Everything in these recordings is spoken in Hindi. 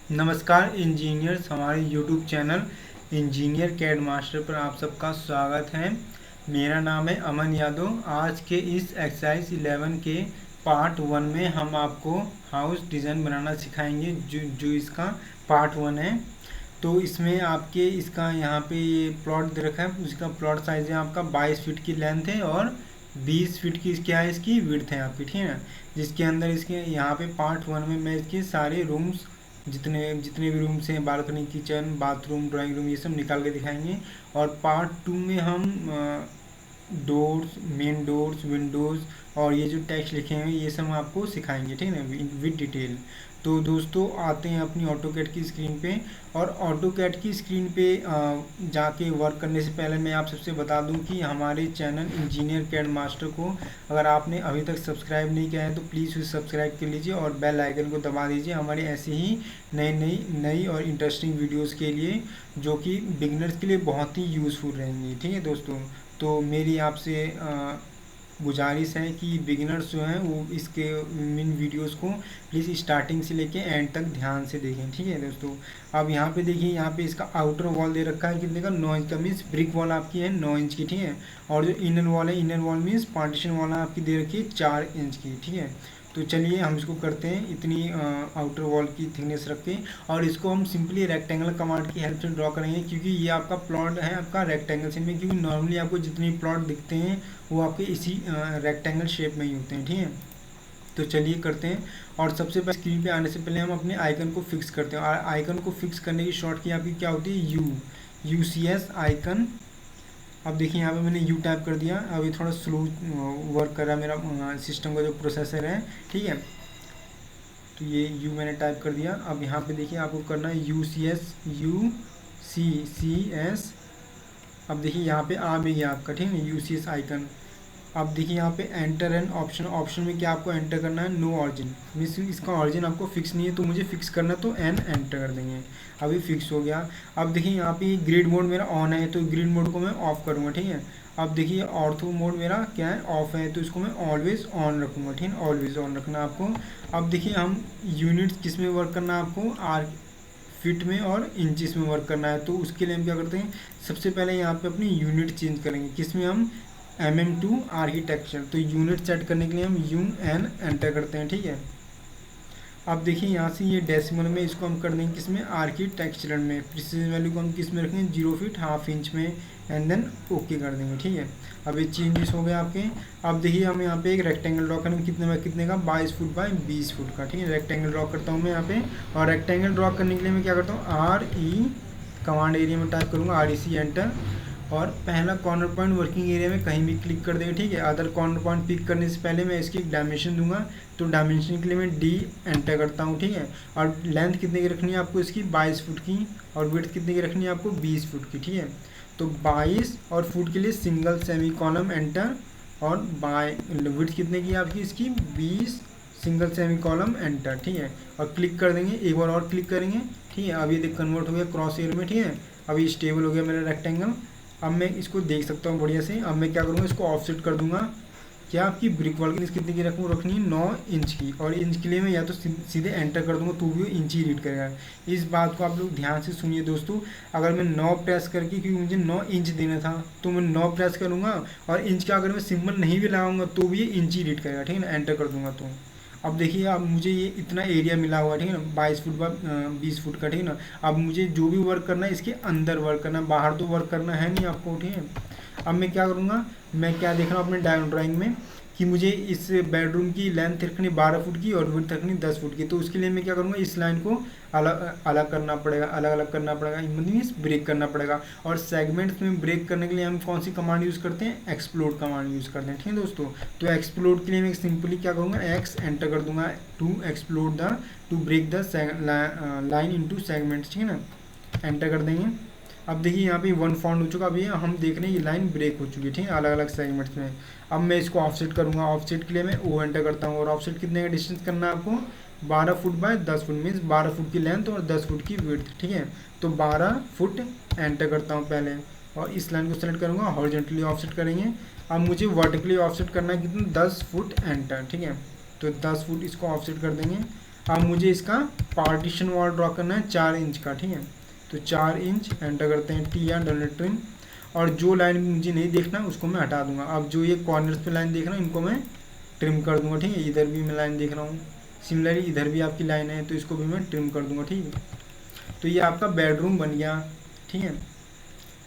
नमस्कार इंजीनियर्स, हमारे YouTube channel engineer CAD master पर आप सबका स्वागत है। मेरा नाम है अमन यादव। आज के इस एक्सरसाइज 11 के पार्ट 1 में हम आपको हाउस डिज़ाइन बनाना सिखाएंगे, जो इसका पार्ट 1 है। तो इसमें आपके इसका यहाँ पे ये प्लॉट दे रखा है। उसका प्लॉट साइज है आपका 22 फीट की लेंथ है और 20 फीट की क्या है इसकी विड्थ है आपकी, ठीक है ना। जिसके अंदर इसके यहाँ पे पार्ट 1 में मैं इसके सारे रूम्स, जितने जितने भी रूम्स हैं, balcony, kitchen, bathroom, drawing room, ये सब निकाल के दिखाएंगे। और पार्ट 2 में हम डोर्स, मेन डोर्स, विंडोज़ और ये जो टेक्स्ट लिखे हैं ये सब आपको सिखाएंगे, ठीक है ना, विद डिटेल। तो दोस्तों आते हैं अपनी ऑटोकैड की स्क्रीन पे। और ऑटोकैड की स्क्रीन पे जाके वर्क करने से पहले मैं आप सबसे बता दूं कि हमारे चैनल इंजीनियर कैड मास्टर को अगर आपने अभी तक सब्सक्राइब नहीं किया है तो प्लीज़ उसे सब्सक्राइब कर लीजिए और बेल आइकन को दबा दीजिए हमारे ऐसे ही नई और इंटरेस्टिंग वीडियोज़ के लिए, जो कि बिगनर्स के लिए बहुत ही यूज़फुल रहेंगी, ठीक है दोस्तों। तो मेरी आपसे गुजारिश है कि बिगिनर्स जो हैं वो इसके इन वीडियोस को प्लीज़ स्टार्टिंग से लेके एंड तक ध्यान से देखें, ठीक है दोस्तों। अब यहाँ पे देखिए, यहाँ पे इसका आउटर वॉल दे रखा है कितने का, 9 इंच का, मीन्स ब्रिक वॉल आपकी है 9 इंच की, ठीक है। और जो इनर वॉल है, inner wall means partition wall आपकी दे रखी है 4 इंच की, ठीक है। तो चलिए हम इसको करते हैं इतनी आउटर वॉल की थिकनेस रख के। और इसको हम सिंपली रेक्टेंगल कमांड की हेल्प से ड्रॉ करेंगे, क्योंकि ये आपका प्लॉट है आपका रेक्टेंगल शेप में, क्योंकि नॉर्मली आपको जितने प्लॉट दिखते हैं वो आपके इसी रेक्टेंगल शेप में ही होते हैं, ठीक है। तो चलिए करते हैं। और सबसे पहले स्क्रीन पे आने से पहले हम अपने आइकन को फिक्स करते हैं। और आइकन को फिक्स करने की शॉर्ट की आपकी क्या होती है, UCS आइकन। अब देखिए यहाँ पे मैंने यू टाइप कर दिया। अभी थोड़ा स्लो वर्क कर रहा है मेरा सिस्टम का जो प्रोसेसर है, ठीक है। तो ये यू मैंने टाइप कर दिया। अब यहाँ पे देखिए आपको करना है UCS। अब देखिए यहाँ पे आ भी गया आपका, ठीक है, UCS आइकन। अब देखिए यहाँ पे एंटर एन ऑप्शन में क्या आपको एंटर करना है, नो ऑरिजिन, मीन्स इसका ऑरिजिन आपको फिक्स नहीं है, तो मुझे फिक्स करना, तो एन एंटर कर देंगे। अभी फिक्स हो गया। अब देखिए यहाँ पे ग्रिड मोड मेरा ऑन है, तो ग्रिड मोड को मैं ऑफ करूँगा, ठीक है। अब देखिए ऑर्थो मोड मेरा क्या है, ऑफ है, तो इसको मैं ऑलवेज ऑन रखूँगा, ठीक है, ऑलवेज ऑन रखना आपको। अब देखिए हम यूनिट्स किस में वर्क करना है आपको, आर फिट में और इंचिस में वर्क करना है। तो उसके लिए हम क्या करते हैं, सबसे पहले यहाँ पे अपनी यूनिट चेंज करेंगे, किसमें, हम MM2 आर्किटेक्चर। तो यूनिट सेट करने के लिए हम UN एंटर करते हैं, ठीक है। अब देखिए यहाँ से ये डेसिमल में इसको हम कर देंगे किसमें, आर्किटेक्चर में। प्रिसीजन वैल्यू को हम किस में रखेंगे, 0 फीट हाफ इंच में, एंड देन ओके कर देंगे, ठीक है। अब ये चेंजेस हो गए आपके। अब देखिए हम यहाँ पे एक रेक्टेंगल ड्रॉ करेंगे, कितने का, 22 फुट बाय 20 फुट का, ठीक है। रेक्टेंगल ड्रॉ करता हूँ मैं यहाँ पे। और रेक्टेंगल ड्रॉ करने के लिए मैं क्या करता हूँ, RE कमांड एरिया में टाइप करूँगा, REC एंटर। और पहला कॉर्नर पॉइंट वर्किंग एरिया में कहीं भी क्लिक कर देंगे, ठीक है। अदर कॉर्नर पॉइंट पिक करने से पहले मैं इसकी एक डायमेंशन दूंगा, तो डायमेंशन के लिए मैं D एंटर करता हूँ, ठीक है। और लेंथ कितने की रखनी है आपको इसकी, 22 फुट की। और विड्थ कितने की रखनी है आपको, 20 फुट की, ठीक है। तो 22 और फुट के लिए सिंगल सेमी कॉलम एंटर। और विड्थ कितने की आपकी इसकी, 20 सिंगल सेमी कॉलम एंटर, ठीक है। और क्लिक कर देंगे, एक बार और क्लिक करेंगे, ठीक है। अब ये देख कन्वर्ट हो गया क्रॉस एयर में, ठीक है। अभी स्टेबल हो गया मेरा रेक्टेंगल। अब मैं इसको देख सकता हूँ बढ़िया से। अब मैं क्या करूँगा, इसको ऑफसेट कर दूंगा। क्या आपकी ब्रिक वॉल की कितने की रखनी है, 9 इंच की। और इंच के लिए मैं या तो सीधे एंटर कर दूंगा, तो भी इंच ही रीड करेगा। इस बात को आप लोग ध्यान से सुनिए दोस्तों। अगर मैं 9 प्रेस करके, क्योंकि मुझे 9 इंच देना था, तो मैं 9 प्रेस करूँगा। और इंच का अगर मैं सिंबल नहीं भी लगाऊंगा तो भी ये इंच ही रीड करेगा, ठीक है ना, एंटर कर दूंगा तो। अब देखिए अब मुझे ये इतना एरिया मिला हुआ है, ठीक है ना, 22 फुट बाय 20 फुट का, ठीक है ना। अब मुझे जो भी वर्क करना है इसके अंदर वर्क करना है, बाहर तो वर्क करना है नहीं आपको, ठीक है। अब मैं क्या करूँगा, मैं क्या देख रहा हूँ अपने ड्राइंग में कि मुझे इस बेडरूम की लेंथ रखनी 12 फुट की और विड्थ रखनी 10 फुट की। तो उसके लिए मैं क्या करूँगा, इस लाइन को अलग अलग करना पड़ेगा, अलग अलग करना पड़ेगा, मीन्स ब्रेक करना पड़ेगा। और सेगमेंट्स में ब्रेक करने के लिए हम कौन सी कमांड यूज़ करते हैं, एक्सप्लोड कमांड यूज़ करते हैं, ठीक है दोस्तों। तो एक्सप्लोड के लिए मैं सिंपली क्या करूँगा, X एंटर कर दूंगा, to break the line into segments, ठीक है ना, एंटर कर देंगे। अब देखिए यहाँ पे 1 फाउंड हो चुका। अभी हम देख रहे हैं ये लाइन ब्रेक हो चुकी है, ठीक है, अलग अलग सेगमेंट्स में। अब मैं इसको ऑफसेट करूँगा। ऑफसेट के लिए मैं O एंटर करता हूँ। और ऑफसेट कितने का डिस्टेंस करना है आपको, 12 foot by 10 foot, means 12 foot की लेंथ और 10 फुट की विड्थ, ठीक है। तो 12 फुट एंटर करता हूँ पहले। और इस लाइन को सेलेक्ट करूँगा, हॉरिजॉन्टली ऑफसेट करेंगे। अब मुझे वर्टिकली ऑफसेट करना है कितना, 10 फुट एंटर, ठीक है। तो 10 फुट इसको ऑफसेट कर देंगे। अब मुझे इसका पार्टीशन वॉल ड्रॉ करना है 4 इंच का, ठीक है। तो 4 इंच एंटर करते हैं, TR ट्रिम। और जो लाइन मुझे नहीं देखना उसको मैं हटा दूंगा। अब जो ये कॉर्नर्स पे लाइन देख रहा हूँ इनको मैं ट्रिम कर दूंगा, ठीक है। इधर भी मैं लाइन देख रहा हूँ, सिमिलरली इधर भी आपकी लाइन है तो इसको भी मैं ट्रिम कर दूंगा, ठीक है। तो ये आपका बेडरूम बन गया, ठीक है।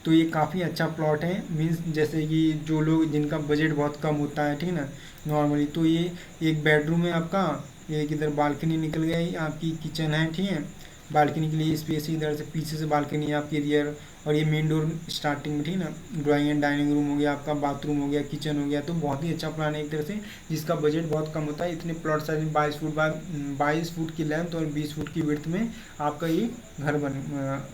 तो ये काफ़ी अच्छा प्लॉट है, मीन्स जैसे कि जो लोग जिनका बजट बहुत कम होता है, ठीक है ना, नॉर्मली, तो ये एक बेडरूम है आपका। एक इधर बालकनी निकल गया, ये आपकी किचन है, ठीक है। बालकनी के लिए स्पेस है, इधर से पीछे से बालकनी है आपकी रियर। और ये मेन डोर स्टार्टिंग में, ठीक है ना। ड्राइंग एंड डाइनिंग रूम हो गया आपका, बाथरूम हो गया, किचन हो गया। तो बहुत ही अच्छा प्लान है एक तरह से, जिसका बजट बहुत कम होता है। इतने प्लॉट साइज 22 फुट की लेंथ और 20 फुट की विड्थ में आपका ये घर बन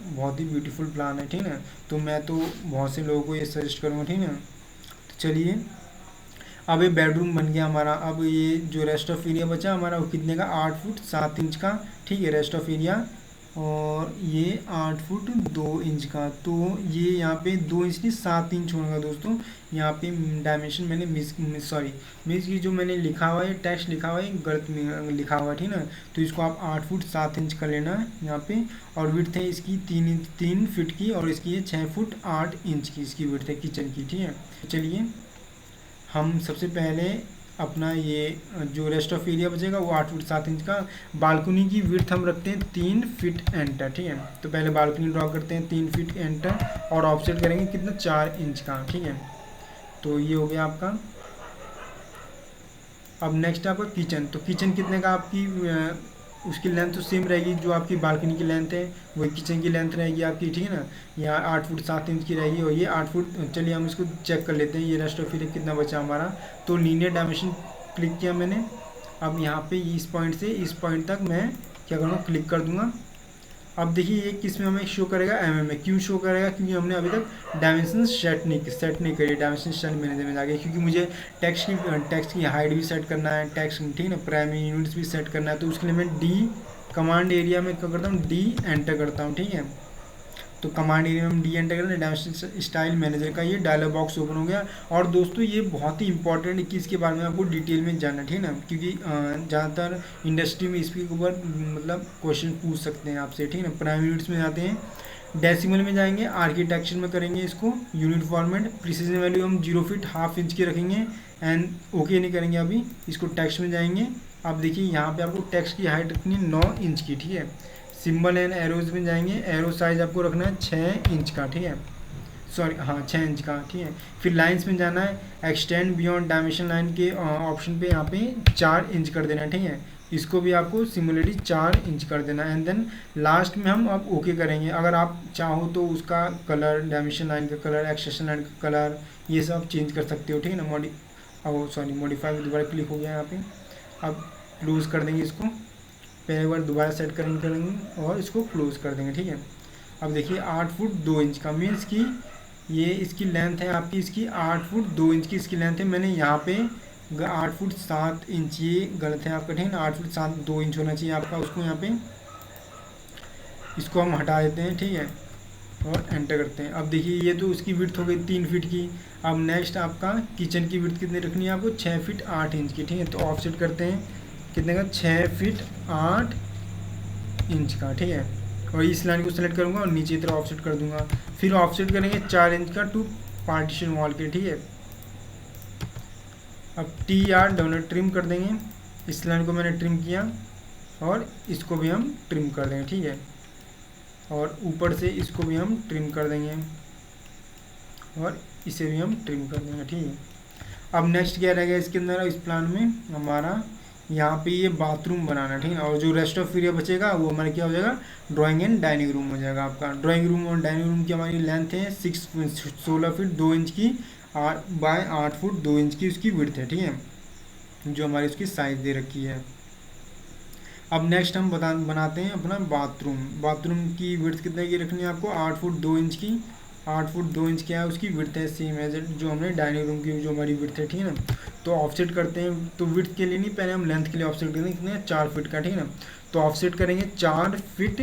बहुत ही ब्यूटीफुल प्लान है, ठीक है ना। तो मैं तो बहुत से लोगों को ये सजेस्ट करूँगा, ठीक है ना। तो चलिए, अब ये बेडरूम बन गया हमारा। अब ये जो रेस्ट ऑफ एरिया बचा हमारा वो कितने का, 8 फुट 7 इंच का, ठीक है, रेस्ट ऑफ एरिया। और ये 8 फुट 2 इंच का, तो ये यहाँ पे 2 इंच नहीं 7 इंच होगा दोस्तों। यहाँ पे डायमेंशन मैंने मिस की, जो मैंने लिखा हुआ है टेक्स्ट लिखा हुआ है गलत में लिखा हुआ है, ठीक ना। तो इसको आप 8 फुट 7 इंच कर लेना है यहाँ पे। और विड्थ है इसकी 3 फीट की, और इसकी है 6 फुट 8 इंच की इसकी विड्थ है किचन की, ठीक है। चलिए, हम सबसे पहले अपना ये जो रेस्ट ऑफ एरिया बचेगा वो 8 फुट 7 इंच का। बालकनी की विड्थ हम रखते हैं 3 फीट एंटर, ठीक है। तो पहले बालकनी ड्रॉ करते हैं 3 फीट एंटर, और ऑफसेट करेंगे कितना, 4 इंच का, ठीक है। तो ये हो गया आपका। अब नेक्स्ट आपका किचन। तो किचन कितने का आपकी उसकी लेंथ तो सेम रहेगी, जो आपकी बालकनी की लेंथ है वही किचन की लेंथ रहेगी आपकी, ठीक है ना। यहाँ 8 फुट 7 इंच की रहेगी, और ये 8 फुट। चलिए हम इसको चेक कर लेते हैं, ये रेस्ट ऑफ एरिया कितना बचा हमारा। तो लीनियर डायमेंशन क्लिक किया मैंने। अब यहाँ पे इस पॉइंट से इस पॉइंट तक मैं क्या करूँगा, क्लिक कर दूंगा। अब देखिए ये किस में हमें शो करेगा, mm में। क्यों शो करेगा, क्योंकि हमने अभी तक डायमेंशन सेट नहीं करी, डायमेंशन सेट मैनेजर में जाके। क्योंकि मुझे टेक्स्ट की हाइट भी सेट करना है, टेक्स्ट, ठीक है ना, प्राइमरी यूनिट्स भी सेट करना है। तो उसके लिए मैं डी कमांड एरिया में क्या करता हूँ, डी एंटर करता हूँ, ठीक है। तो कमांड एरिया में हम डी एंटर करें, डायमेंशन स्टाइल मैनेजर का ये डायलॉग बॉक्स ओपन हो गया। और दोस्तों ये बहुत ही इंपॉर्टेंट है कि इसके बारे में आपको डिटेल में जानना, ठीक है ना। क्योंकि ज़्यादातर इंडस्ट्री में इसके ऊपर मतलब क्वेश्चन पूछ सकते हैं आपसे, ठीक है ना। प्राइमरी यूनिट्स में जाते हैं, डेसिमल में जाएंगे, आर्किटेक्चर में करेंगे इसको यूनिट फॉर्मेट। प्रिसीजन वैल्यू हम 0 फीट हाफ इंच की रखेंगे, एंड ओके नहीं करेंगे अभी। इसको टेक्स्ट में जाएंगे। आप देखिए यहाँ पे आपको टेक्स्ट की हाइट रखनी है 9 इंच की, ठीक है। सिंबल एंड एरोज में जाएंगे, एरो साइज आपको रखना है 6 इंच का, ठीक है। सॉरी, हाँ 6 इंच का, ठीक है। फिर लाइंस में जाना है, एक्सटेंड बियॉन्ड डायमेंशन लाइन के ऑप्शन पे यहाँ पे 4 इंच कर देना है, ठीक है। इसको भी आपको सिमिलरली 4 इंच कर देना है। एंड देन लास्ट में हम अब ओके करेंगे। अगर आप चाहो तो उसका कलर, डायमेंशन लाइन का कलर, एक्सटेंशन लाइन का कलर, ये सब चेंज कर सकते हो, ठीक है ना। मॉडिफाई में दोबारा क्लिक हो गया यहाँ पे। अब क्लोज कर देंगे इसको, पहले बार दोबारा सेट करेंगे और इसको क्लोज कर देंगे, ठीक है। अब देखिए 8 फुट 2 इंच का, मीन्स की ये इसकी लेंथ है आपकी, इसकी 8 फुट 2 इंच की इसकी लेंथ है। मैंने यहाँ पे 8 फुट 7 इंच, ये गलत है आपका, ठीक है ना। 8 फुट 7 2 इंच होना चाहिए आपका। उसको यहाँ पे इसको हम हटा देते हैं, ठीक है, और एंटर करते हैं। अब देखिए ये तो उसकी विड्थ हो गई 3 फीट की। अब नेक्स्ट आपका किचन की विड्थ कितनी रखनी है आपको, 6 फीट 8 इंच की, ठीक है। तो ऑफसेट करते हैं कितने का, 6 फीट 8 इंच का, ठीक है। और इस लाइन को सेलेक्ट करूंगा और नीचे तरफ ऑफसेट कर दूंगा। फिर ऑफसेट करेंगे 4 इंच का टू पार्टीशन वॉल के, ठीक है। अब TR ट्रिम कर देंगे, इस लाइन को मैंने ट्रिम किया, और इसको भी हम ट्रिम कर देंगे, ठीक है। और ऊपर से इसको भी हम ट्रिम कर देंगे, और इसे भी हम ट्रिम कर देंगे, ठीक है। अब नेक्स्ट क्या रहेगा इसके अंदर, इस प्लान में हमारा यहाँ पे ये बाथरूम बनाना, ठीक है। और जो रेस्ट ऑफ एरिया बचेगा वो हमारा क्या हो जाएगा, ड्राइंग एंड डाइनिंग रूम हो जाएगा आपका। ड्राइंग रूम और डाइनिंग रूम की हमारी लेंथ है 16 फीट 2 इंच की, बाय 8 फुट 2 इंच की उसकी विड्थ है, ठीक है, जो हमारी उसकी साइज दे रखी है। अब नेक्स्ट हम बनाते हैं अपना बाथरूम। बाथरूम की विड्थ कितने की रखनी है आपको, 8 फुट 2 इंच की। 8 फुट 2 इंच क्या है उसकी विड्थ है, सेम एज जो हमने डाइनिंग रूम की जो हमारी विड्थ है, ठीक है ना। तो ऑफसेट करते हैं, तो विड्थ के लिए नहीं, पहले हम लेंथ के लिए ऑफसेट करेंगे, कितने 4 फीट का, ठीक है ना। तो ऑफसेट करेंगे 4 फीट,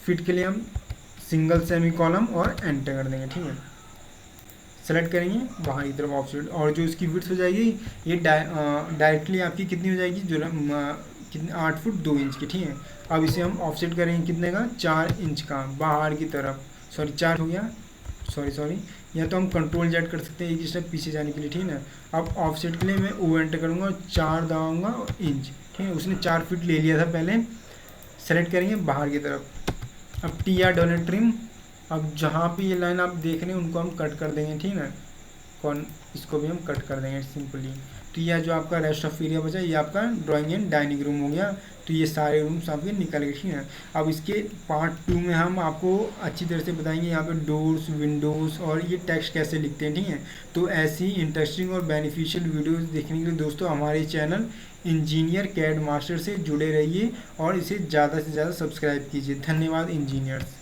फीट के लिए हम सिंगल सेमी कॉलम और एंटर कर देंगे, ठीक है। सेलेक्ट करेंगे बाहर की तरफ ऑफसेट, और जो इसकी विड्थ हो जाएगी ये डायरेक्टली आपकी कितनी हो जाएगी, जो कितने 8 फुट 2 इंच की, ठीक है। अब इसे हम ऑफसेट करेंगे कितने का, 4 इंच का बाहर की तरफ, सॉरी 4 हो गया, सॉरी या तो हम कंट्रोल जेड कर सकते हैं एक स्टेप पीछे जाने के लिए, ठीक है ना। अब ऑफसेट के लिए मैं ओ एंटर करूँगा और 4 दबाऊँगा और इंच, ठीक है। उसने 4 फीट ले लिया था पहले, सेलेक्ट करेंगे बाहर की तरफ। अब टी आर डॉलर ट्रिम, अब जहाँ पे ये लाइन आप देख रहे हैं उनको हम कट कर देंगे, ठीक है ना। कौन, इसको भी हम कट कर देंगे सिंपली। तो यह जो आपका रेस्ट ऑफ एरिया बचा ये आपका ड्राइंग एंड डाइनिंग रूम हो गया। तो ये सारे रूम्स आपके निकल गए, ठीक है। अब इसके पार्ट 2 में हम आपको अच्छी तरह से बताएंगे यहाँ पे डोर्स, विंडोज़ और ये टेक्स्ट कैसे लिखते हैं, ठीक है। तो ऐसी इंटरेस्टिंग और बेनिफिशियल वीडियोस देखने के लिए दोस्तों हमारे चैनल इंजीनियर कैड मास्टर से जुड़े रहिए और इसे ज़्यादा से ज़्यादा सब्सक्राइब कीजिए। धन्यवाद इंजीनियर्स।